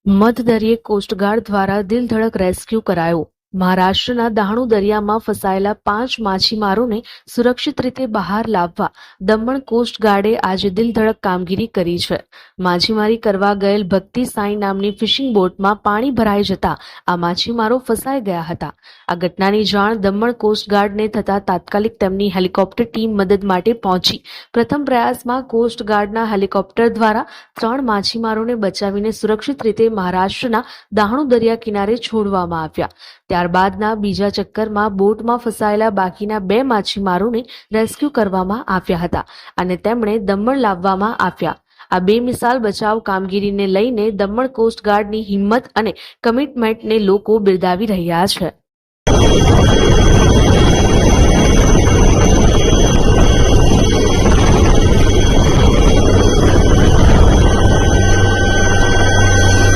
મધદરિયે coast guard દ્વારા દિલધડક rescue કરાયો। મહારાષ્ટ્રના દાહણુ દરિયામાં ફસાયેલા 5 માછીમારોને સુરક્ષિત રીતે બહાર લાવવા દમણ કોસ્ટગાર્ડે આજે દિલધડક કામગીરી કરી છે। માછીમારી કરવા ગયેલ ભક્તિ સાઈ નામની ફિશિંગ બોટમાં પાણી ભરાઈ જતા આ માછીમારો ફસાઈ ગયા હતા। આ ઘટનાની જાણ દમણ કોસ્ટગાર્ડને થતા તાત્કાલિક તેમની હેલિકોપ્ટર ટીમ મદદ માટે પહોંચી। પ્રથમ પ્રયાસમાં કોસ્ટગાર્ડના હેલિકોપ્ટર દ્વારા 3 માછીમારોને બચાવીને સુરક્ષિત રીતે મહારાષ્ટ્રના દાહણુ દરિયા કિનારે છોડવામાં આવ્યા। ત્યારબાદના બીજા ચક્કરમાં બોટમાં ફસાયેલા બાકીના 2 માછીમારોને રેસ્ક્યુ કરવામાં આવ્યા હતા અને તેમણે દમણ લાવવામાં આવ્યા। આ બેમિસાલ બચાવ કામગીરીને લઈને દમણ કોસ્ટગાર્ડની હિંમત અને કમિટમેન્ટને લોકો બિરદાવી રહ્યા છે।